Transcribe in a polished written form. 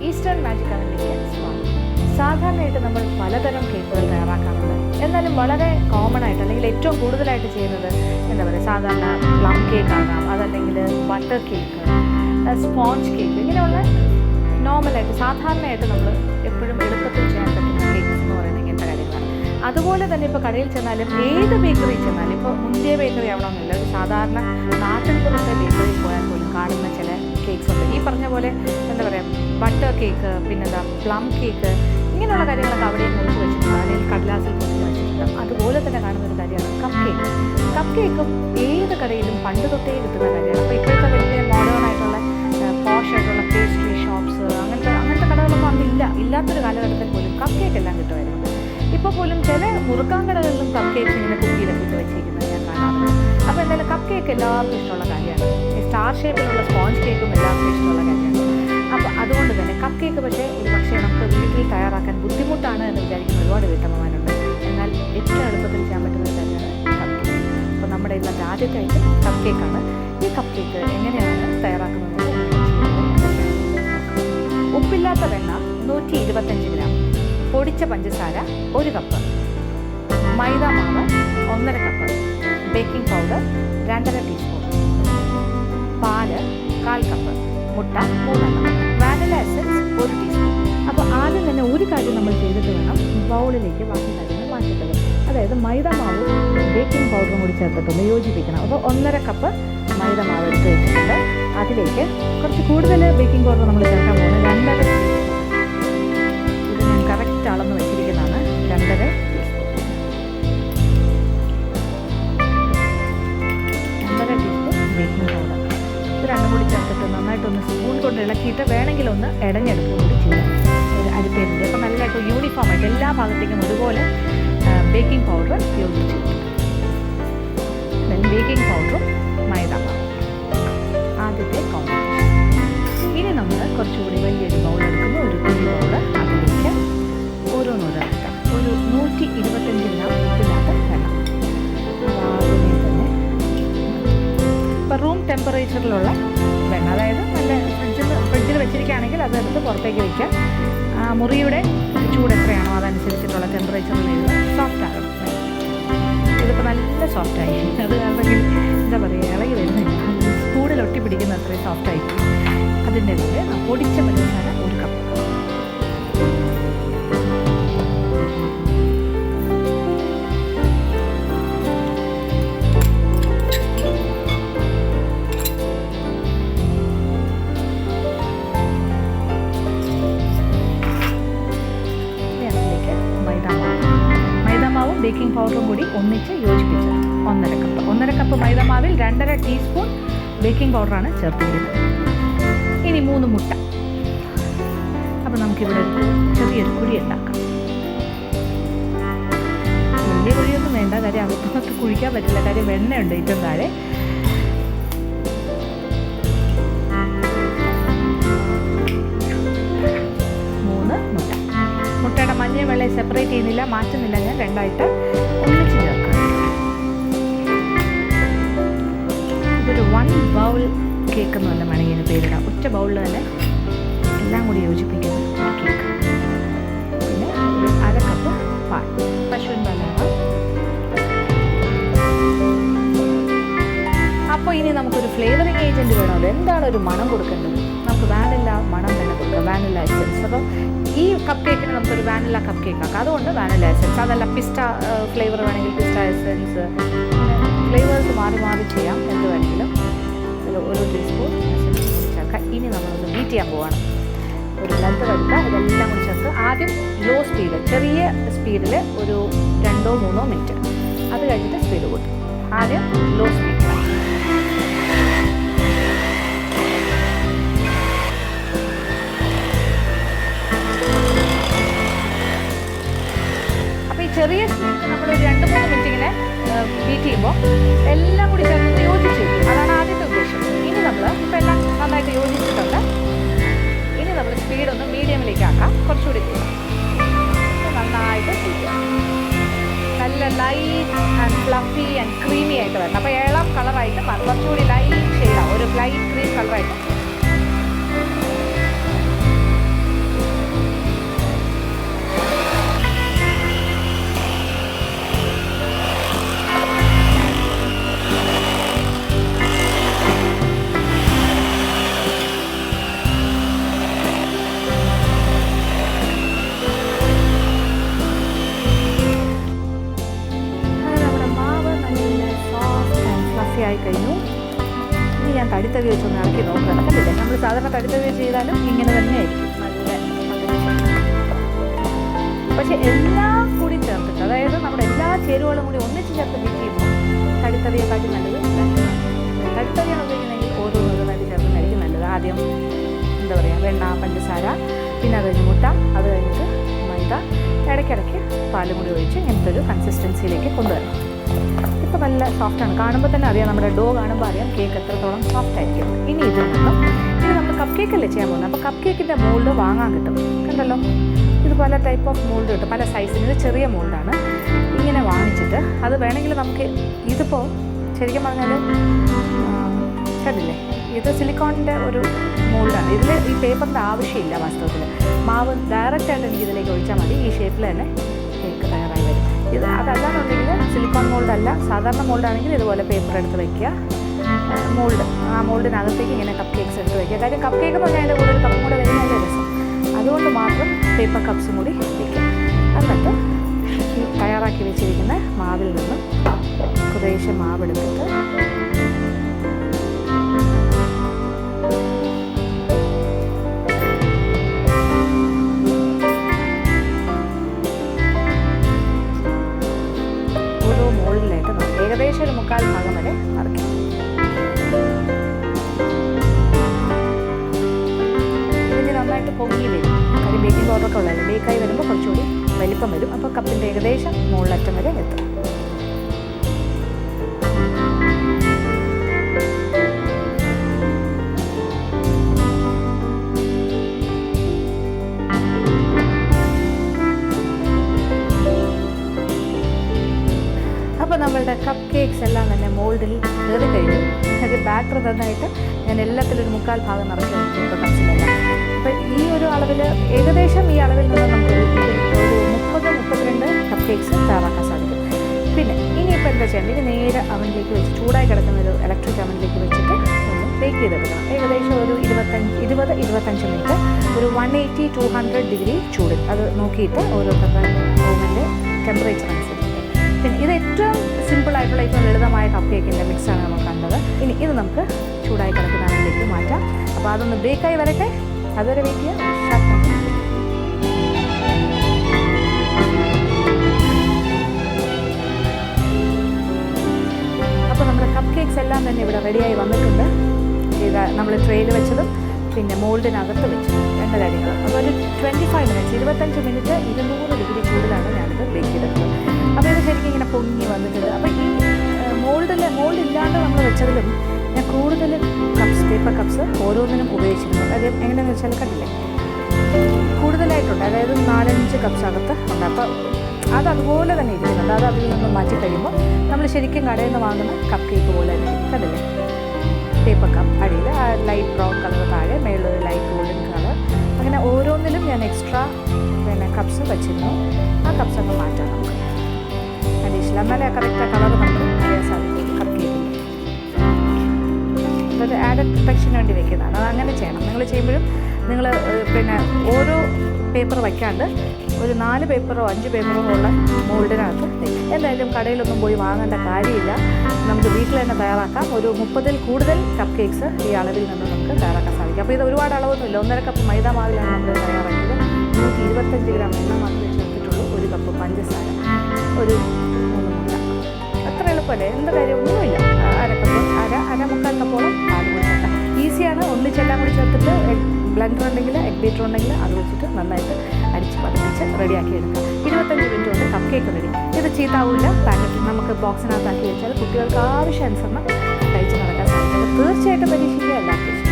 Eastern magic അവനിലേക്ക് സ്വാഗതം. സാധാരണയായിട്ട് നമ്മൾ പലതരം കേക്കുകൾ തയ്യാറാക്കാറുണ്ട്. എന്നാലും വളരെ കോമൺ ആയിട്ട് അല്ലെങ്കിൽ ഏറ്റവും കൂടുതലായിട്ട് ചെയ്യുന്നത് എന്താ പറയുക, സാധാരണ പ്ലം കേക്ക് ആകാം, അതല്ലെങ്കിൽ ബട്ടർ കേക്ക്, സ്പോഞ്ച് കേക്ക്, ഇങ്ങനെയുള്ള നോർമലായിട്ട് സാധാരണയായിട്ട് നമ്മൾ എപ്പോഴും എളുപ്പത്തിൽ ചെയ്യാൻ പറ്റുന്ന കേക്ക്സ് എന്ന് പറയുന്നത് ഇങ്ങനത്തെ കാര്യങ്ങളാണ്. അതുപോലെ തന്നെ ഇപ്പോൾ കടയിൽ ചെന്നാലും ഏത് ബേക്കറി ചെന്നാലും, ഇപ്പോൾ മുന്തിയ ബേക്കറി ആവണമെന്നില്ല, ഒരു സാധാരണ നാട്ടിൻപുറത്തെ ബേക്കറിയിൽ പോയാൽ പോലും കാണുന്ന ചില കേക്ക്സ് ഉണ്ട്. ഈ പറഞ്ഞ പോലെ എന്താ പറയുക, ബട്ടർ കേക്ക്, പിന്നെന്താ പ്ലം കേക്ക്, ഇങ്ങനെയുള്ള കാര്യങ്ങളൊക്കെ അവിടെയും മുറിച്ച് വെച്ചിട്ടുണ്ട്, അല്ലെങ്കിൽ കടലാസിൽ പൊതിഞ്ഞ് വെച്ചിട്ടുണ്ട്. അതുപോലെ തന്നെ കാണുന്ന ഒരു കാര്യമാണ് കപ്പ് കേക്ക്. കപ്പ് കേക്കും ഏത് കടയിലും പണ്ട് തൊട്ടേ കിട്ടുന്ന കാര്യമാണ്. അപ്പോൾ ഇപ്പോഴത്തെ വലിയ മോഡേൺ ആയിട്ടുള്ള പോഷ് ആയിട്ടുള്ള പേസ്ട്രി ഷോപ്സ് അങ്ങനത്തെ കടകളൊന്നും അന്നില്ല. ഇല്ലാത്തൊരു കാലഘട്ടത്തിൽ പോലും കപ്പ് കേക്ക് എല്ലാം കിട്ടുമായിരുന്നു. ഇപ്പോൾ പോലും ചില മുറുക്കാൻ കടകളിലും കപ്പ് കേക്ക് ഇങ്ങനെ കുപ്പിയിലൊക്കെ ഇട്ട് വെച്ചിരിക്കുന്നത് ഞാൻ കാണാറുണ്ട്. അപ്പോൾ എന്തായാലും കപ്പ് കേക്ക് എല്ലാവർക്കും ഇഷ്ടമുള്ള കാര്യമാണ്. ഈ സ്റ്റാർ ഷേപ്പിലുള്ള സ്പോഞ്ച് കേക്കും എല്ലാവർക്കും ഇഷ്ടമുള്ള കാര്യമാണ്. അപ്പോൾ അതുകൊണ്ട് തന്നെ കപ്പ് കേക്ക് പക്ഷേ നമുക്ക് വീട്ടിൽ തയ്യാറാക്കാൻ ബുദ്ധിമുട്ടാണ് എന്ന് വിചാരിക്കുന്ന ഒരുപാട് വീട്ടമ്മമാരുണ്ട്. എന്നാൽ ഏറ്റവും എളുപ്പത്തിൽ ചെയ്യാൻ പറ്റുന്ന ഒരു കാര്യമാണ് കപ്പ് കേക്ക്. അപ്പോൾ നമ്മുടെ ഇന്നത്തെ ആദ്യത്തെ ഐറ്റം കപ്പ് കേക്കാണ്. ഈ കപ്പ് കേക്ക് എങ്ങനെയാണ് തയ്യാറാക്കുന്നത്? ഉപ്പില്ലാത്ത വെണ്ണ 125 ഗ്രാം, പൊടിച്ച പഞ്ചസാര 1 കപ്പ്, മൈദ മാവ് 1.5 കപ്പ്, ബേക്കിംഗ് പൗഡർ 2.5 ടീസ്പൂൺ, പാല് 1/4 കപ്പ്, മുട്ട 3 എണ്ണം, വാനില എസൻസ് 1 ടീസ്പൂൺ. അപ്പോൾ ആദ്യം തന്നെ ഒരു കാര്യം നമ്മൾ ചെയ്തിട്ട് വേണം ബൗളിലേക്ക് ബാക്കി കാര്യങ്ങൾ മാറ്റിട്ടത്. അതായത് മൈദ മാവും ബേക്കിംഗ് പൗഡറും കൂടി ചേർത്തിട്ടൊന്ന് യോജിപ്പിക്കണം. അപ്പോൾ 1.5 കപ്പ് മൈദ മാവ് എടുത്ത് വെച്ചിട്ടുണ്ട്. അതിലേക്ക് കുറച്ച് കൂടുതൽ ബേക്കിംഗ് പൗഡർ നമ്മൾ ചേർക്കാൻ പോകുന്നത് 2.5 ടീസ്പൂൺ. ഇത് ഞാൻ കറക്റ്റ് അളന്ന് വെച്ചിരിക്കുന്നതാണ്. 2.5 ടീസ്പൂൺ ബേക്കിംഗ് പൗഡർ. ഇത് രണ്ടും കൂടി ചേർത്തിട്ട് നന്നായിട്ടൊന്ന് സ്പൂൺ കൊണ്ട് ഇളക്കിയിട്ട് വേണമെങ്കിൽ ഒന്ന് ഇടഞ്ഞെടുക്കുകയും കൂടി ചെയ്യാം. ഒരു അരിപ്പേരുണ്ട്. അപ്പോൾ നല്ലതായിട്ട് യൂണിഫോമായിട്ട് എല്ലാ ഭാഗത്തേക്കും ഒരുപോലെ ബേക്കിംഗ് പൗഡർ യോജിച്ച് ബേക്കിംഗ് പൗഡറും മൈദ മാവും ആദ്യത്തെ കോമ്പിനേഷൻ. ഇനി നമ്മൾ കുറച്ചുകൂടി വലിയൊരു ബൗൾ എടുക്കുന്നു, ഒരു കുഞ്ഞു ബൗൾ. അതിലേക്ക് ഓരോന്നോട് എടുക്കാം. ഒരു 125 ഗ്രാം ഉപ്പില്ലാത്ത വെള്ളം. ആദ്യമേ തന്നെ ഇപ്പം റൂം ടെമ്പറേച്ചറിലുള്ള വെണ്ണ, അതായത് നല്ല ഫ്രിഡ്ജിൽ വെച്ചിരിക്കുകയാണെങ്കിൽ അതെടുത്ത് പുറത്തേക്ക് വയ്ക്കാം. മുറിയുടെ ചൂട് എത്രയാണോ അതനുസരിച്ചിട്ടുള്ള ടെമ്പറേച്ചറിൽ സോഫ്റ്റ് ആകണം. ഇതിപ്പോൾ നല്ല സോഫ്റ്റായി, അത് അല്ലെങ്കിൽ എന്താ പറയുക, ഇളകി വരുന്നില്ല, സ്പൂണിൽ ഒട്ടിപ്പിടിക്കുന്ന അത്രയും സോഫ്റ്റായി. അതിൻ്റെ കൂടെ പൊടിച്ച പഞ്ചസാര 1 കപ്പ്. ബേക്കിംഗ് പൗഡറും കൂടി ഒന്നിച്ച് യോജിപ്പിച്ച് 1.5 കപ്പ് മൈദമാവിൽ 2.5 ടീസ്പൂൺ ബേക്കിംഗ് പൗഡറാണ് ചേർത്തിരിക്കുന്നത്. ഇനി 3 മുട്ട. അപ്പോൾ നമുക്കിവിടെ ചെറിയൊരു കുഴി ഉണ്ടാക്കാം. വലിയ കുഴിയൊന്നും വേണ്ട, കാര്യം അകത്തൊക്കെ കുഴിക്കാൻ പറ്റില്ല, കാര്യം വെണ്ണയുണ്ട് ഏറ്റവും താഴെ. മുട്ടയുടെ മഞ്ഞയും വെള്ളയും സെപ്പറേറ്റ് ചെയ്യുന്നില്ല, മാറ്റുന്നില്ല, ഞാൻ രണ്ടായിട്ട് ഒന്നിച്ച് ചേർക്കാം. ഇതൊരു 1 ബൗൾ കേക്ക് എന്ന് തന്നെ വേണമെങ്കിൽ ഇതിന് പേരിടാം. ഒറ്റ ബൗളിൽ തന്നെ എല്ലാം കൂടി യോജിപ്പിക്കുന്ന കേക്ക്. പിന്നെ ഒരു 1/2 കപ്പ് പാൽ, പശുവിൻ പാലാണ്. അപ്പോൾ ഇനി നമുക്കൊരു ഫ്ലേവറിങ് ഏജൻറ്റ് വേണമല്ലോ. എന്താണ് ഒരു മണം കൊടുക്കേണ്ടത്? നമുക്ക് വാനില മണം തന്നെ കൊടുക്കാം, വാനില എസൻസ്. അപ്പം ഈ കപ്പ് കേക്കിന് നമുക്കൊരു വാനില കപ്പ് കേക്ക് ആക്കാം. അതുകൊണ്ട് വാനില എസൻസ്, അതല്ല പിസ്റ്റ ഫ്ലേവർ വേണമെങ്കിൽ പിസ്റ്റ എസൻസ്, ഫ്ലേവേഴ്സ് മാറി മാറി ചെയ്യാം, എന്ത് വേണമെങ്കിലും. ഒരു 1 ടീസ്പൂൺ എസൻസ് കൂടി ചേർക്കാം. ഇനി നമ്മളൊന്ന് ബീറ്റ് ചെയ്യാൻ പോവാണ്. ഒരു ലെങ്ത് എടുക്കുക, ഇതെല്ലാം കൂടി ചേർത്ത് ആദ്യം ലോ സ്പീഡ്, ചെറിയ സ്പീഡിൽ ഒരു 2-3 മിനിറ്റ്. അത് കഴിഞ്ഞിട്ട് സ്പീഡ് കൂട്ടും. ആദ്യം ലോ സ്പീഡ്. ചെറിയ സ്പീഡിൽ നമ്മളൊരു 2-3 മിനിറ്റ് ഇങ്ങനെ ബീറ്റ് ചെയ്യുമ്പോൾ എല്ലാം കൂടി ചേർന്ന് യോജിച്ച് വരും. അതാണ് ആദ്യത്തെ ഉദ്ദേശം. ഇനി നമ്മൾ ഇപ്പോൾ എല്ലാം നന്നായിട്ട് യോജിച്ചിട്ടുണ്ട്. ഇനി നമ്മൾ സ്പീഡൊന്ന് മീഡിയമിലേക്ക് ആക്കാം, കുറച്ചുകൂടി ചെയ്യാം. നന്നായിട്ട് ചെയ്യാം. നല്ല light and fluffy and creamy ആയിട്ട് വരണം. അപ്പോൾ ഇളം കളറായിട്ട് കുറച്ചുകൂടി ലൈറ്റ് ഷെയ്ഡാണ്, ഒരു ലൈറ്റ് ക്രീം കളറായിട്ട് ആയി കഴിഞ്ഞു. ഇനി ഞാൻ തടിത്തവി വെച്ചൊന്ന് ഇളക്കി നോക്കുകയാണ്. കണ്ടില്ലേ, നമ്മൾ സാധാരണ തടിത്തവി ചെയ്താലും ഇങ്ങനെ തന്നെ ആയിരിക്കും, നല്ല. പക്ഷെ എല്ലാം കൂടി ചേർത്തിട്ട്, അതായത് നമ്മുടെ എല്ലാ ചേരുവകളും കൂടി ഒന്നിച്ച് ചേർത്ത് ബീറ്റ് ചെയ്യുമ്പോൾ തടിത്തവിയെക്കാട്ടി നല്ലത് തടിത്തവിയാണ് ഉപയോഗിക്കുന്നതെങ്കിൽ ഓരോന്നായിട്ട് ചേർക്കുന്നതായിരിക്കും നല്ലത്. ആദ്യം എന്താ പറയുക, വെണ്ണ, പഞ്ചസാര, പിന്നെ അത് കഴിഞ്ഞ് മുട്ട, അത് കഴിഞ്ഞിട്ട് മൈദ, ഇടയ്ക്കിടയ്ക്ക് പാലും കൂടി ഒഴിച്ച് ഇങ്ങനത്തെ ഒരു കൺസിസ്റ്റൻസിയിലേക്ക് കൊണ്ടുവരണം. ഇപ്പോൾ നല്ല സോഫ്റ്റാണ്, കാണുമ്പോൾ തന്നെ അറിയാം, നമ്മുടെ ഡോ കാണുമ്പോൾ അറിയാം കേക്ക് എത്രത്തോളം സോഫ്റ്റ് ആയിരിക്കും. ഇനി ഇതിൽ നിന്നും നമ്മൾ കപ്പ് കേക്കല്ലേ ചെയ്യാൻ പോകുന്നത്. അപ്പോൾ കപ്പ് കേക്കിൻ്റെ മോൾഡ് വാങ്ങാൻ കിട്ടും, കണ്ടല്ലോ. ഇത് പല ടൈപ്പ് ഓഫ് മോൾഡ് കിട്ടും, പല സൈസിന്. ഇത് ചെറിയ മോൾഡാണ്. ഇങ്ങനെ വാങ്ങിച്ചിട്ട് അത് വേണമെങ്കിൽ നമുക്ക്, ഇതിപ്പോൾ ശരിക്കും പറഞ്ഞാൽ കണ്ടില്ലേ, ഇത് സിലിക്കോണിൻ്റെ ഒരു മോൾഡാണ്. ഇതിൽ ഈ പേപ്പറിൻ്റെ ആവശ്യമില്ല വാസ്തവത്തിൽ. മാവ് ഡയറക്റ്റായിട്ട് എനിക്ക് ഇതിലേക്ക് ഒഴിച്ചാൽ മതി, ഈ ഷേപ്പിൽ തന്നെ കേക്ക് തയ്യാറായി വരും. ഇത് അതല്ലാന്നുണ്ടെങ്കിൽ സിലിക്കോൺ മോൾഡല്ല, സാധാരണ മോൾഡാണെങ്കിൽ ഇതുപോലെ പേപ്പർ എടുത്ത് വയ്ക്കുക, മോൾഡ്, ആ മോൾഡിനകത്തേക്ക് ഇങ്ങനെ കപ്പ് കേക്ക്സ് എടുത്ത് വയ്ക്കുക. കാര്യം കപ്പ് കേക്ക് എന്ന് പറഞ്ഞാൽ അതിൻ്റെ കൂടെ ഒരു കപ്പും കൂടെ വരുന്നതിൻ്റെ രസം, അതുകൊണ്ട് മാത്രം പേപ്പർ കപ്സും കൂടി വയ്ക്കുക. എന്നിട്ട് ഈ തയ്യാറാക്കി വെച്ചിരിക്കുന്ന മാവിൽ നിന്നും കുറേശ്ശെ മാവെടുത്തിട്ട് ഓരോ മോൾഡിലായിട്ട് ഏകദേശം ഒരു 3/4 ഭാഗം വരെ നിറയ്ക്കും. ഇതിന് നന്നായിട്ട് പൊങ്ങി വരും, കാര്യം ബേക്കിംഗ് പൗഡറൊക്കെ ഉള്ളതല്ലേ. ബേക്കായി വരുമ്പോൾ കുറച്ചുകൂടി വലിപ്പം വരും. അപ്പോൾ കപ്പിൻ്റെ ഏകദേശം മുകളിലറ്റം വരെ എത്തും. അപ്പോൾ നമ്മളുടെ കപ്പ് കേക്ക്സ് എല്ലാം തന്നെ മോൾഡിൽ കയറി കഴിഞ്ഞു. ഒരു ബാറ്റർ നന്നായിട്ട് ഞാൻ എല്ലാത്തിലും ഒരു 3/4 ഭാഗം നിറച്ച് വെക്കും ഇപ്പോൾ കപ്സിലെല്ലാം. അപ്പോൾ ഈ ഒരു അളവിൽ, ഏകദേശം ഈ അളവിൽ നിന്ന് നമുക്ക് ഒരു 30-32 കപ്പ് കേക്ക്സ് തയ്യാറാക്കാൻ സാധിക്കും. പിന്നെ ഇനിയിപ്പോൾ എന്താ ചെയ്യേണ്ടത്, ഇനി നേരെ അവനിലേക്ക് വെച്ച്, ചൂടായി കിടക്കുന്ന ഒരു ഇലക്ട്രിക് അവനിലേക്ക് വെച്ചിട്ട് ഒന്ന് ബേക്ക് ചെയ്തെടുക്കണം. ഏകദേശം ഒരു 20-25 മിനിറ്റ്, ഒരു 180-200 ഡിഗ്രി ചൂടിൽ. അത് നോക്കിയിട്ട് ഓരോരുത്തരുടെ ഓവൻ്റെ ടെമ്പറേച്ചർ അനുസരിച്ച്. പിന്നെ ഇത് ഏറ്റവും സിമ്പിളായിട്ടുള്ള ഏറ്റവും ലളിതമായ കപ്പ് കേക്കിൻ്റെ മിക്സാണ് നമുക്ക് കണ്ടത്. ഇനി ഇത് നമുക്ക് ചൂടായി കിടക്കുന്ന അവനിലേക്ക് മാറ്റാം. അപ്പോൾ അതൊന്ന് ബേക്കായി വരട്ടെ, അതുവരെ വെയിറ്റ് ചെയ്യാം. അപ്പോൾ നമ്മുടെ കപ്പ് കേക്ക്സ് എല്ലാം തന്നെ ഇവിടെ റെഡിയായി വന്നിട്ടുണ്ട്. ഇത് നമ്മൾ ട്രെയിൽ വെച്ചതും പിന്നെ മോൾഡിനകത്ത് വെച്ചതും രണ്ട് കാര്യങ്ങൾ. അപ്പോൾ ഒരു 25 മിനിറ്റ്സ്, 25 മിനിറ്റ് 200 ഡിഗ്രി ചൂടിലാണ് ഞാനിത് ബേക്ക് ചെയ്തെടുത്തത്. അപ്പോൾ ഇത് ശരിക്കും ഇങ്ങനെ പൊങ്ങി വന്നിട്ടുണ്ട്. അപ്പോൾ ഈ മോൾഡില്ലാണ്ട് നമ്മൾ വെച്ചതിലും ഞാൻ കൂടുതൽ പേപ്പർ കപ്സ് ഓരോന്നിനും ഉപയോഗിച്ചിരുന്നു. അത് എങ്ങനെയാണെന്ന് വെച്ചാൽ കണ്ടില്ലേ, കൂടുതലായിട്ടുണ്ട്. അതായത് 4-5 കപ്സ് അകത്ത് ഉണ്ട്. അപ്പോൾ അതുപോലെ തന്നെ ഇരിക്കുന്നുണ്ട്. അത് അതിൽ നിന്ന് മാറ്റി കഴിയുമ്പോൾ നമ്മൾ ശരിക്കും കടയിൽ നിന്ന് വാങ്ങുന്ന കപ്പ് കേക്ക് പോലെ തന്നെ ഇരിക്കും, കണ്ടില്ലേ. പേപ്പർ കപ്പ് അടിയിൽ ലൈറ്റ് ബ്രൗൺ കളർ, താഴെ മേളിൽ ലൈറ്റ് ഗോൾഡൻ കളർ. അങ്ങനെ ഓരോന്നിലും ഞാൻ എക്സ്ട്രാ കപ്സ് വെച്ചിരുന്നു. ആ കപ്സ് ഒന്ന് മാറ്റാം നമുക്ക് അഡീഷണൽ, എന്നാലേ കറക്റ്റ് കളർ നമുക്ക് അറിയാൻ സാധിക്കും കപ്പ് കേക്കിൽ. അതൊരു ആഡഡ് പ്രൊട്ടക്ഷന് വേണ്ടി വെക്കുന്നതാണ്. അത് അങ്ങനെ ചെയ്യണം. നിങ്ങൾ ചെയ്യുമ്പോഴും നിങ്ങൾ ഓരോ പേപ്പർ വയ്ക്കാണ്ട് ഒരു 4 പേപ്പറോ 5 പേപ്പറോ ഉള്ള മോൾഡിനകത്ത് എന്തായാലും കടയിലൊന്നും പോയി വാങ്ങേണ്ട കാര്യമില്ല. നമുക്ക് വീട്ടിൽ തന്നെ തയ്യാറാക്കാം. ഒരു 30-ൽ കൂടുതൽ കപ്പ് കേക്ക്സ് ഈ അളവിൽ നിന്ന് നമുക്ക് തയ്യാറാക്കാൻ സാധിക്കും. അപ്പോൾ ഇത് ഒരുപാട് അളവൊന്നുമില്ല. 1.5 കപ്പ് മൈദ മാവിലാണ് നമ്മൾ തയ്യാറാക്കിയത്. 125 ഗ്രാം എണ്ണ മാത്രമേ ചേർത്തിട്ടുള്ളൂ. 1 കപ്പ് പഞ്ചസാര, ഒരു 3 മുട്ട. അത്ര എളുപ്പമല്ലേ, എന്ത് കാര്യം ഒന്നുമില്ല. അര-മുക്കാൽ കപ്പോളം പാൽ കൂടി ചേർക്കാം. ഈസിയാണ്. ഒന്നിച്ചെല്ലാം കൂടി ചേർത്തിട്ട് ബ്ലെൻഡർ ഉണ്ടെങ്കിൽ, എഗ് ബീറ്റർ ഉണ്ടെങ്കിൽ അത് വെച്ചിട്ട് നന്നായിട്ട് അടിച്ച് പതിപ്പിച്ച് റെഡിയാക്കി എടുക്കാം. 25 മിനിറ്റ് കൊണ്ട് കപ്പ് കേക്ക് റെഡി. ഇത് ചീത്താവില്ല. പാക്കറ്റിൽ നമുക്ക് ബോക്സിനകത്താക്കി വെച്ചാൽ കുട്ടികൾക്ക് ആവശ്യാനുസരണം കഴിച്ച് നടക്കാൻ സാധിക്കും. തീർച്ചയായിട്ടും പരീക്ഷിക്കുക എല്ലാവർക്കും.